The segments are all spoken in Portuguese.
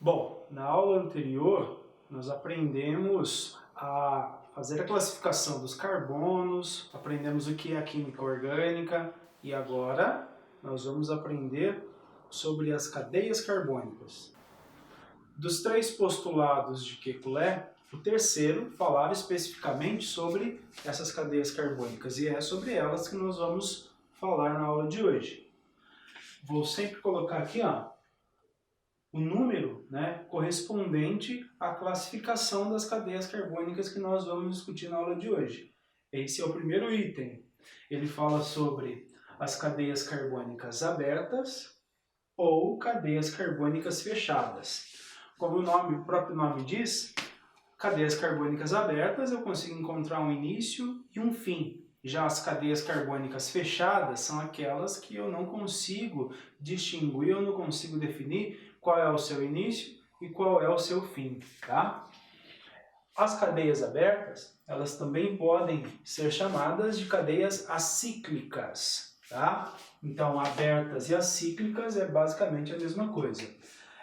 Bom, na aula anterior nós aprendemos a fazer a classificação dos carbonos, aprendemos o que é a química orgânica e agora nós vamos aprender sobre as cadeias carbônicas. Dos três postulados de Kekulé, o terceiro falava especificamente sobre essas cadeias carbônicas e é sobre elas que nós vamos falar na aula de hoje. Vou sempre colocar aqui, o número, correspondente à classificação das cadeias carbônicas que nós vamos discutir na aula de hoje. Esse é o primeiro item. Ele fala sobre as cadeias carbônicas abertas ou cadeias carbônicas fechadas. Como o próprio nome diz, cadeias carbônicas abertas eu consigo encontrar um início e um fim. Já as cadeias carbônicas fechadas são aquelas que eu não consigo distinguir, eu não consigo definir qual é o seu início e qual é o seu fim, tá? As cadeias abertas, elas também podem ser chamadas de cadeias acíclicas, tá? Então, abertas e acíclicas é basicamente a mesma coisa.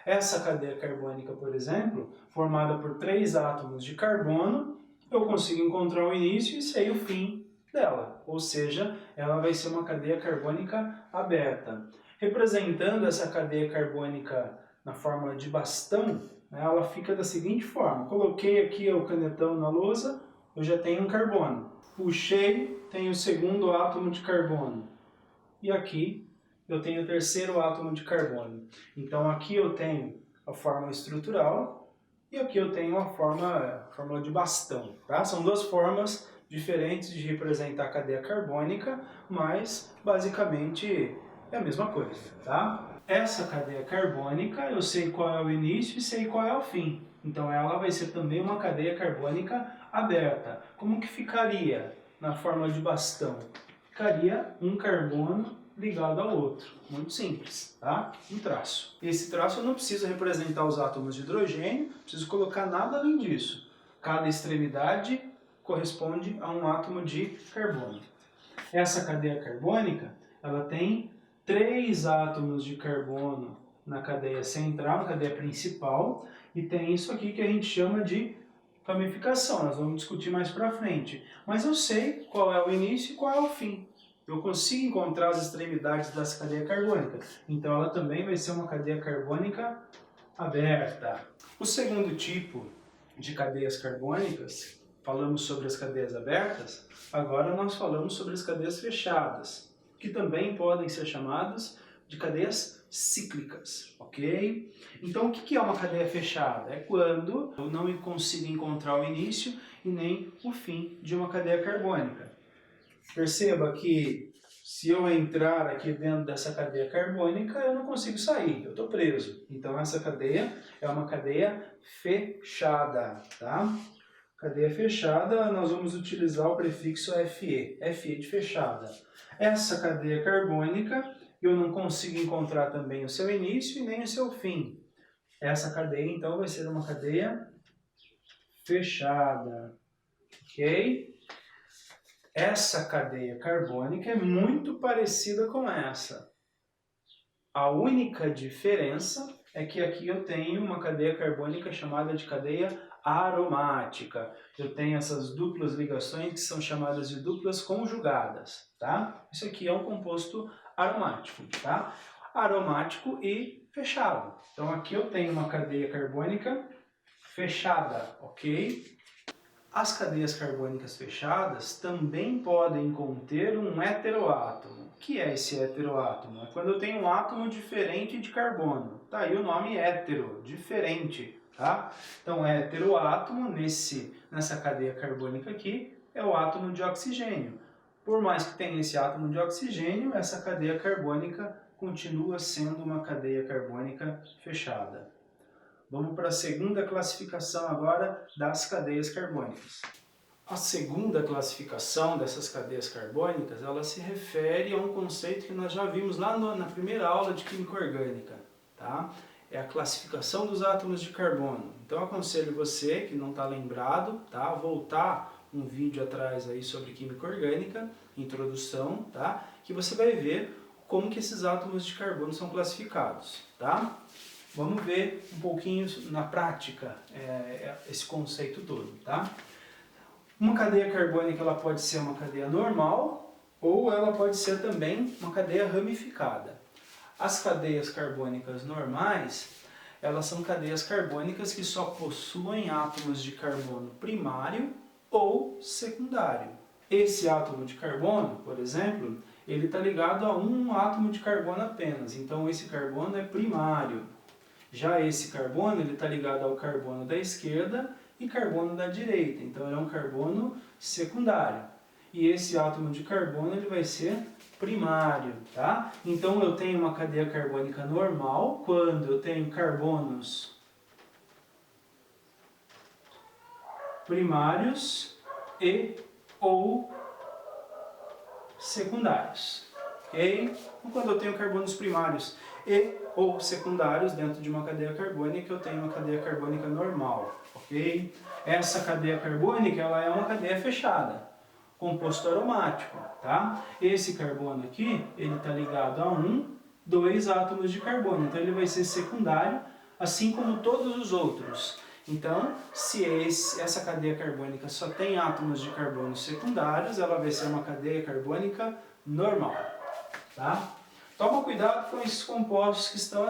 Essa cadeia carbônica, por exemplo, formada por 3 átomos de carbono, eu consigo encontrar o início e sei o fim dela, ou seja, ela vai ser uma cadeia carbônica aberta. Representando essa cadeia carbônica na forma de bastão, ela fica da seguinte forma: coloquei aqui o canetão na lousa, eu já tenho um carbono. Puxei, tenho o segundo átomo de carbono. E aqui eu tenho o terceiro átomo de carbono. Então aqui eu tenho a forma estrutural e aqui eu tenho a fórmula de bastão. Tá? São duas formas diferentes de representar a cadeia carbônica, mas basicamente é a mesma coisa. Tá? Essa cadeia carbônica eu sei qual é o início e sei qual é o fim. Então ela vai ser também uma cadeia carbônica aberta. Como que ficaria na fórmula de bastão? Ficaria um carbono ligado ao outro. Muito simples, tá? Um traço. Esse traço eu não preciso representar os átomos de hidrogênio, não preciso colocar nada além disso. Cada extremidade corresponde a um átomo de carbono. Essa cadeia carbônica, ela tem 3 átomos de carbono na cadeia central, na cadeia principal, e tem isso aqui que a gente chama de ramificação. Nós vamos discutir mais para frente. Mas eu sei qual é o início e qual é o fim. Eu consigo encontrar as extremidades dessa cadeia carbônica. Então ela também vai ser uma cadeia carbônica aberta. O segundo tipo de cadeias carbônicas, falamos sobre as cadeias abertas, agora nós falamos sobre as cadeias fechadas, que também podem ser chamadas de cadeias cíclicas, ok? Então o que é uma cadeia fechada? É quando eu não consigo encontrar o início e nem o fim de uma cadeia carbônica. Perceba que se eu entrar aqui dentro dessa cadeia carbônica, eu não consigo sair, eu estou preso. Então essa cadeia é uma cadeia fechada, tá? Cadeia fechada, nós vamos utilizar o prefixo Fe, Fe de fechada. Essa cadeia carbônica, eu não consigo encontrar também o seu início e nem o seu fim. Essa cadeia, então, vai ser uma cadeia fechada, ok? Essa cadeia carbônica é muito parecida com essa. A única diferença é que aqui eu tenho uma cadeia carbônica chamada de cadeia aromática. Eu tenho essas duplas ligações que são chamadas de duplas conjugadas, tá? Isso aqui é um composto aromático, tá? Aromático e fechado. Então aqui eu tenho uma cadeia carbônica fechada, ok? As cadeias carbônicas fechadas também podem conter um heteroátomo. O que é esse heteroátomo? É quando eu tenho um átomo diferente de carbono. Tá aí o nome hétero, diferente. Tá? Então, heteroátomo nessa cadeia carbônica aqui é o átomo de oxigênio. Por mais que tenha esse átomo de oxigênio, essa cadeia carbônica continua sendo uma cadeia carbônica fechada. Vamos para a segunda classificação agora das cadeias carbônicas. A segunda classificação dessas cadeias carbônicas, ela se refere a um conceito que nós já vimos lá na primeira aula de Química Orgânica, tá? É a classificação dos átomos de carbono. Então aconselho você, que não está lembrado, tá? Voltar um vídeo atrás aí sobre Química Orgânica, introdução, tá? Que você vai ver como que esses átomos de carbono são classificados, tá? vamos ver um pouquinho na prática esse conceito todo, tá? Uma cadeia carbônica ela pode ser uma cadeia normal ou ela pode ser também uma cadeia ramificada. As cadeias carbônicas normais, elas são cadeias carbônicas que só possuem átomos de carbono primário ou secundário. Esse átomo de carbono, por exemplo, ele está ligado a um átomo de carbono apenas, então esse carbono é primário. Já esse carbono está ligado ao carbono da esquerda e carbono da direita, então ele é um carbono secundário. E esse átomo de carbono ele vai ser primário, tá? Então eu tenho uma cadeia carbônica normal quando eu tenho carbonos primários e ou secundários, ok? Então, quando eu tenho carbonos primários e ou secundários dentro de uma cadeia carbônica, eu tenho uma cadeia carbônica normal, ok? Essa cadeia carbônica ela é uma cadeia fechada, composto aromático, tá? Esse carbono aqui, ele está ligado a dois átomos de carbono, então ele vai ser secundário, assim como todos os outros. Então, se essa cadeia carbônica só tem átomos de carbono secundários, ela vai ser uma cadeia carbônica normal, tá? Toma cuidado com esses compostos que estão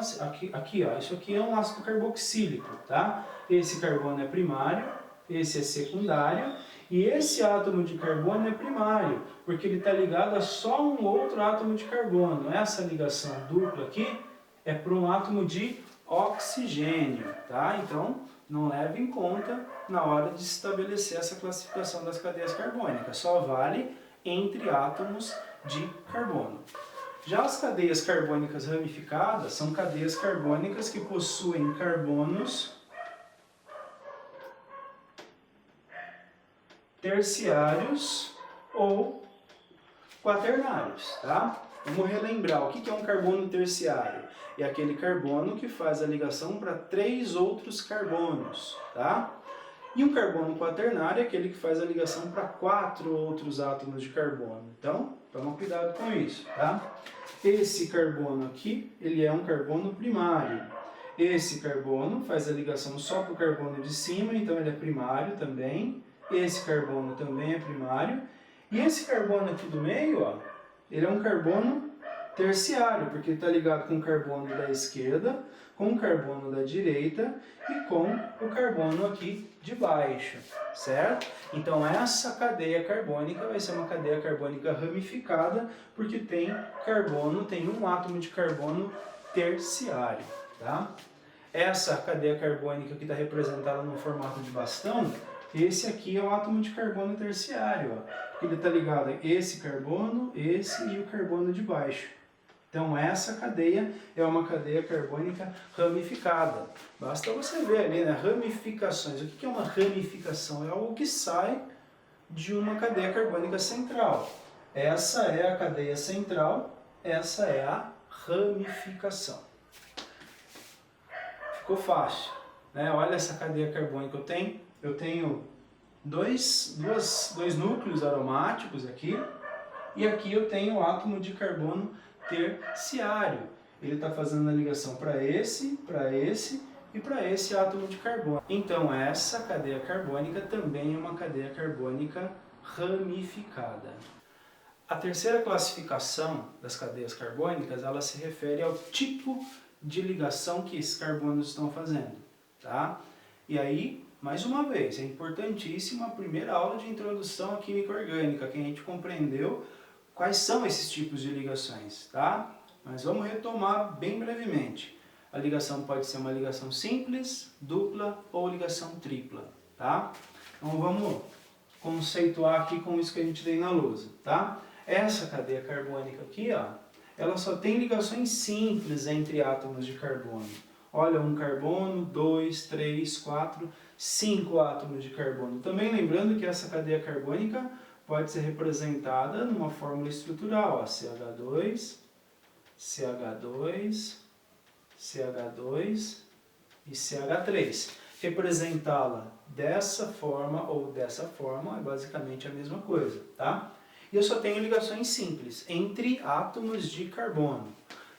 aqui, ó. Isso aqui é um ácido carboxílico, tá? Esse carbono é primário, esse é secundário, e esse átomo de carbono é primário, porque ele está ligado a só um outro átomo de carbono. Essa ligação dupla aqui é para um átomo de oxigênio, tá? Então, não leve em conta na hora de estabelecer essa classificação das cadeias carbônicas. Só vale entre átomos de carbono. Já as cadeias carbônicas ramificadas são cadeias carbônicas que possuem carbonos terciários ou quaternários, tá? Vamos relembrar, o que é um carbono terciário? É aquele carbono que faz a ligação para 3 outros carbonos, tá? E um carbono quaternário é aquele que faz a ligação para 4 outros átomos de carbono. Então, toma cuidado com isso, tá? Esse carbono aqui, ele é um carbono primário. Esse carbono faz a ligação só para o carbono de cima, então ele é primário também. Esse carbono também é primário. E esse carbono aqui do meio, ó, ele é um carbono terciário, porque está ligado com o carbono da esquerda, com o carbono da direita e com o carbono aqui de baixo, certo? Então essa cadeia carbônica vai ser uma cadeia carbônica ramificada, porque tem carbono, tem um átomo de carbono terciário, tá? Essa cadeia carbônica que está representada no formato de bastão, esse aqui é o átomo de carbono terciário, ó, porque ele está ligado a esse carbono, esse e o carbono de baixo. Então essa cadeia é uma cadeia carbônica ramificada. Basta você ver ali, né, ramificações. O que é uma ramificação? É algo que sai de uma cadeia carbônica central. Essa é a cadeia central, essa é a ramificação. Ficou fácil, né? Olha essa cadeia carbônica que eu tenho. Eu tenho dois núcleos aromáticos aqui, e aqui eu tenho o átomo de carbono terciário. Ele está fazendo a ligação para esse e para esse átomo de carbono. Então essa cadeia carbônica também é uma cadeia carbônica ramificada. A terceira classificação das cadeias carbônicas, ela se refere ao tipo de ligação que esses carbonos estão fazendo, tá? E aí, mais uma vez, é importantíssima a primeira aula de introdução à química orgânica, que a gente compreendeu quais são esses tipos de ligações, tá? Mas vamos retomar bem brevemente. A ligação pode ser uma ligação simples, dupla ou ligação tripla, tá? Então vamos conceituar aqui com isso que a gente tem na lousa, tá? Essa cadeia carbônica aqui, ó, ela só tem ligações simples entre átomos de carbono. Olha, um carbono, 2, 3, 4, 5 átomos de carbono. Também lembrando que essa cadeia carbônica pode ser representada numa fórmula estrutural, ó, CH2, CH2, CH2 e CH3. Representá-la dessa forma ou dessa forma é basicamente a mesma coisa, tá? E eu só tenho ligações simples entre átomos de carbono.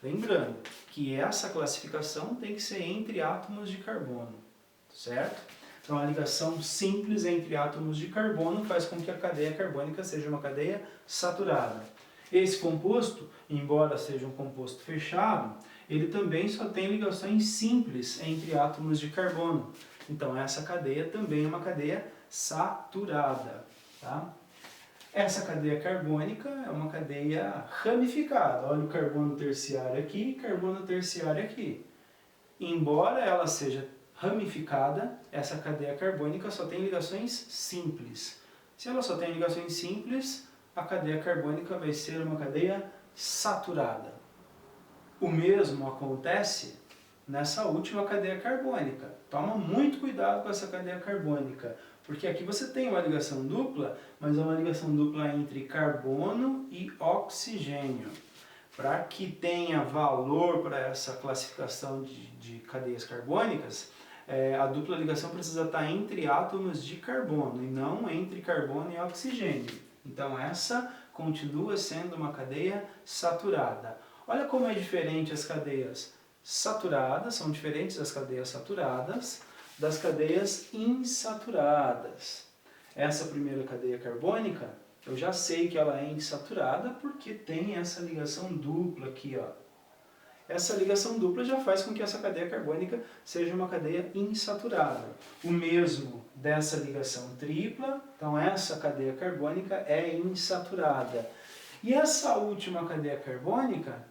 Lembrando que essa classificação tem que ser entre átomos de carbono, certo? Então a ligação simples entre átomos de carbono faz com que a cadeia carbônica seja uma cadeia saturada. Esse composto, embora seja um composto fechado, ele também só tem ligações simples entre átomos de carbono. Então essa cadeia também é uma cadeia saturada, tá? Essa cadeia carbônica é uma cadeia ramificada. Olha o carbono terciário aqui e carbono terciário aqui. Embora ela seja ramificada, essa cadeia carbônica só tem ligações simples. Se ela só tem ligações simples, a cadeia carbônica vai ser uma cadeia saturada. O mesmo acontece nessa última cadeia carbônica. Toma muito cuidado com essa cadeia carbônica, porque aqui você tem uma ligação dupla, mas é uma ligação dupla entre carbono e oxigênio. Para que tenha valor para essa classificação de cadeias carbônicas, a dupla ligação precisa estar entre átomos de carbono e não entre carbono e oxigênio. Então essa continua sendo uma cadeia saturada. Olha como é diferente as cadeias saturadas, são diferentes as cadeias saturadas das cadeias insaturadas. Essa primeira cadeia carbônica, eu já sei que ela é insaturada porque tem essa ligação dupla aqui, ó. Essa ligação dupla já faz com que essa cadeia carbônica seja uma cadeia insaturada. O mesmo dessa ligação tripla, então essa cadeia carbônica é insaturada. E essa última cadeia carbônica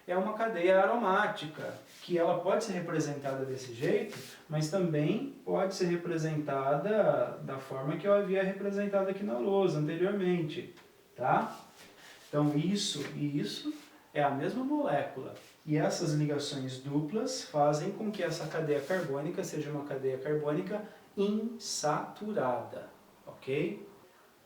é uma cadeia aromática, que ela pode ser representada desse jeito, mas também pode ser representada da forma que eu havia representado aqui na lousa anteriormente, tá? Então isso e isso é a mesma molécula. E essas ligações duplas fazem com que essa cadeia carbônica seja uma cadeia carbônica insaturada, ok?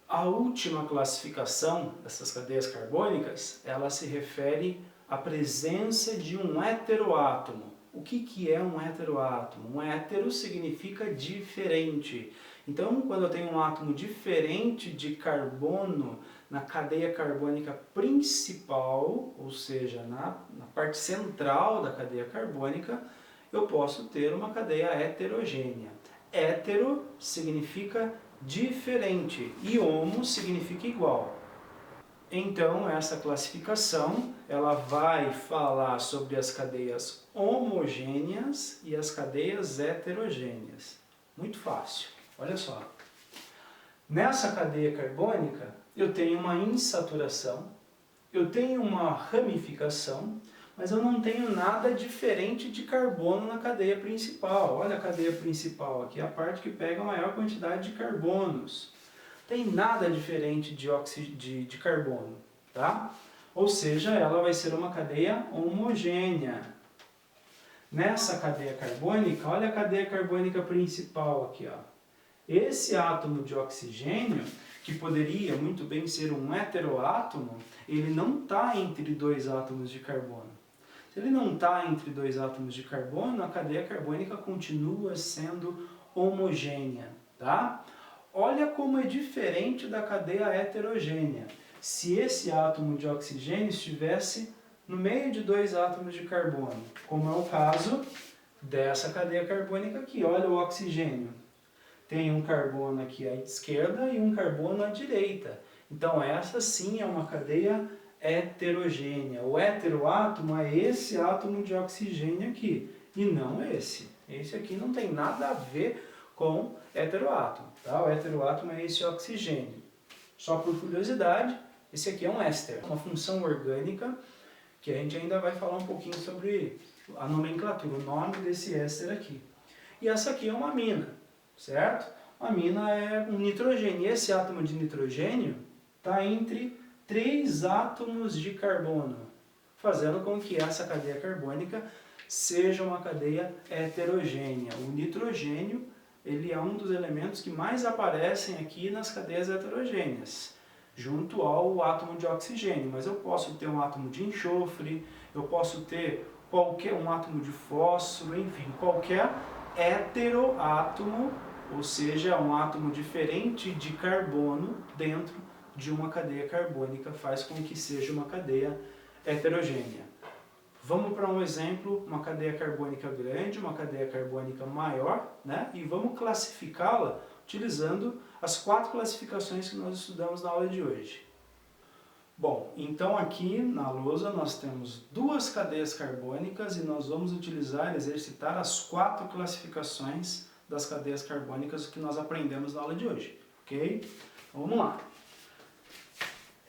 A última classificação dessas cadeias carbônicas, ela se refere à presença de um heteroátomo. O que é um heteroátomo? Um hétero significa diferente. Então, quando eu tenho um átomo diferente de carbono na cadeia carbônica principal, ou seja, na parte central da cadeia carbônica, eu posso ter uma cadeia heterogênea. Hétero significa diferente e homo significa igual. Então, essa classificação ela vai falar sobre as cadeias homogêneas e as cadeias heterogêneas. Muito fácil. Olha só. Nessa cadeia carbônica, eu tenho uma insaturação, eu tenho uma ramificação, mas eu não tenho nada diferente de carbono na cadeia principal. Olha a cadeia principal aqui, a parte que pega a maior quantidade de carbonos. Tem nada diferente de carbono, tá? Ou seja, ela vai ser uma cadeia homogênea. Nessa cadeia carbônica, olha a cadeia carbônica principal aqui, ó. Esse átomo de oxigênio, que poderia muito bem ser um heteroátomo, ele não está entre dois átomos de carbono. Se ele não está entre dois átomos de carbono, a cadeia carbônica continua sendo homogênea, tá? Olha como é diferente da cadeia heterogênea. Se esse átomo de oxigênio estivesse no meio de dois átomos de carbono, como é o caso dessa cadeia carbônica aqui. Olha o oxigênio. Tem um carbono aqui à esquerda e um carbono à direita. Então essa sim é uma cadeia heterogênea. O heteroátomo é esse átomo de oxigênio aqui e não esse. Esse aqui não tem nada a ver com heteroátomo, tá? O heteroátomo é esse oxigênio. Só por curiosidade, esse aqui é um éster, uma função orgânica que a gente ainda vai falar um pouquinho sobre a nomenclatura, o nome desse éster aqui. E essa aqui é uma amina, certo? A amina é um nitrogênio, e esse átomo de nitrogênio está entre 3 átomos de carbono, fazendo com que essa cadeia carbônica seja uma cadeia heterogênea. O nitrogênio ele é um dos elementos que mais aparecem aqui nas cadeias heterogêneas, junto ao átomo de oxigênio. Mas eu posso ter um átomo de enxofre, eu posso ter um átomo de fósforo, enfim, qualquer heteroátomo, ou seja, um átomo diferente de carbono dentro de uma cadeia carbônica, faz com que seja uma cadeia heterogênea. Vamos para um exemplo, uma cadeia carbônica grande, uma cadeia carbônica maior, né? E vamos classificá-la utilizando as 4 classificações que nós estudamos na aula de hoje. Bom, então aqui na lousa nós temos 2 cadeias carbônicas e nós vamos utilizar, exercitar as 4 classificações das cadeias carbônicas que nós aprendemos na aula de hoje, ok? Então, vamos lá.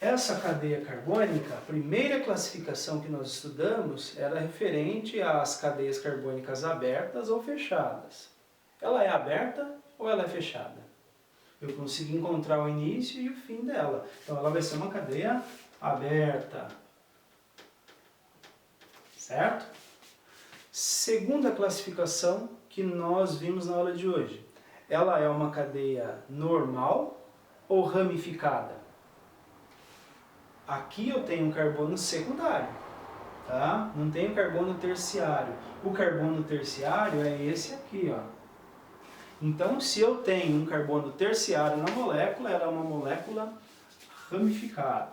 Essa cadeia carbônica, a primeira classificação que nós estudamos era referente às cadeias carbônicas abertas ou fechadas. Ela é aberta ou ela é fechada? Eu consigo encontrar o início e o fim dela. Então ela vai ser uma cadeia aberta. Certo? Segunda classificação que nós vimos na aula de hoje. Ela é uma cadeia normal ou ramificada? Aqui eu tenho um carbono secundário, tá? Não tenho carbono terciário. O carbono terciário é esse aqui, ó. Então, se eu tenho um carbono terciário na molécula, ela é uma molécula ramificada.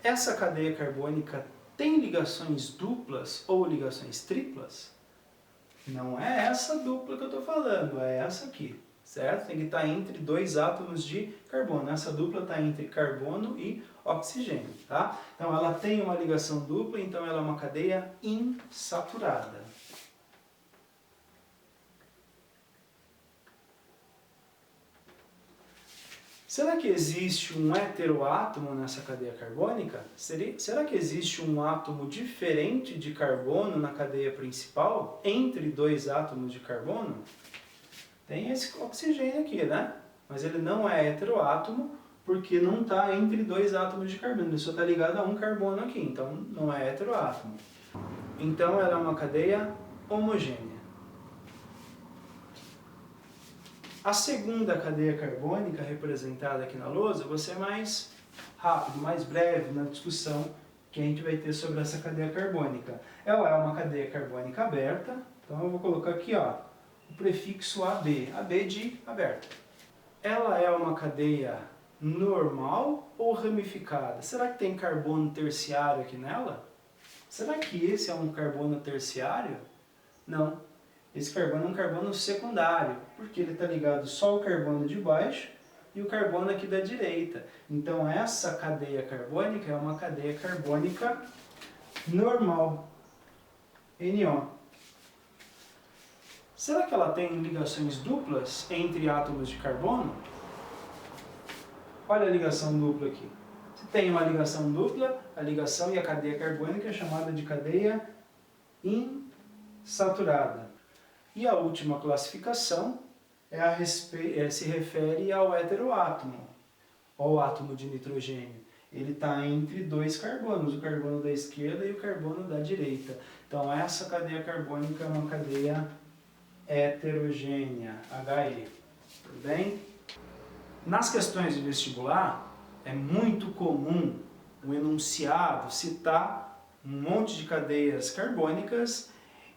Essa cadeia carbônica tem ligações duplas ou ligações triplas? Não é essa dupla que eu estou falando, é essa aqui, certo? Tem que estar entre 2 átomos de carbono. Essa dupla está entre carbono e oxigênio, tá? Então ela tem uma ligação dupla, então ela é uma cadeia insaturada. Será que existe um heteroátomo nessa cadeia carbônica? Será que existe um átomo diferente de carbono na cadeia principal, entre 2 átomos de carbono? Tem esse oxigênio aqui, né? Mas ele não é heteroátomo porque não está entre 2 átomos de carbono, ele só está ligado a um carbono aqui, então não é heteroátomo. Então ela é uma cadeia homogênea. A segunda cadeia carbônica representada aqui na lousa, vou ser mais rápido, mais breve na discussão que a gente vai ter sobre essa cadeia carbônica. Ela é uma cadeia carbônica aberta, então eu vou colocar aqui, ó, o prefixo AB, AB de aberta. Ela é uma cadeia normal ou ramificada? Será que tem carbono terciário aqui nela? Será que esse é um carbono terciário? Não. Esse carbono é um carbono secundário, porque ele está ligado só ao carbono de baixo e o carbono aqui da direita. Então essa cadeia carbônica é uma cadeia carbônica normal, NO. Será que ela tem ligações duplas entre átomos de carbono? Olha a ligação dupla aqui. Se tem uma ligação dupla, a ligação e a cadeia carbônica é chamada de cadeia insaturada. E a última classificação se refere ao heteroátomo, ao átomo de nitrogênio. Ele está entre 2 carbonos, o carbono da esquerda e o carbono da direita. Então essa cadeia carbônica é uma cadeia heterogênea, HE. Tudo bem? Nas questões de vestibular, é muito comum o enunciado citar um monte de cadeias carbônicas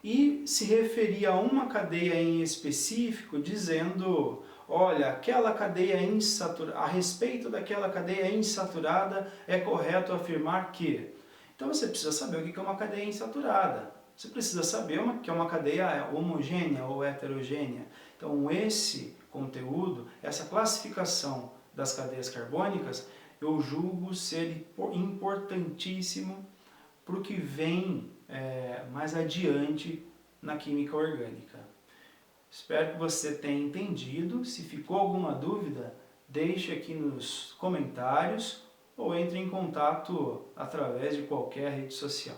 e se referir a uma cadeia em específico, dizendo, olha, aquela cadeia insaturada, a respeito daquela cadeia insaturada, é correto afirmar que. Então você precisa saber o que é uma cadeia insaturada. Você precisa saber que é uma cadeia homogênea ou heterogênea. Então esse conteúdo, essa classificação das cadeias carbônicas, eu julgo ser importantíssimo para o que vem mais adiante na química orgânica. Espero que você tenha entendido. Se ficou alguma dúvida, deixe aqui nos comentários ou entre em contato através de qualquer rede social.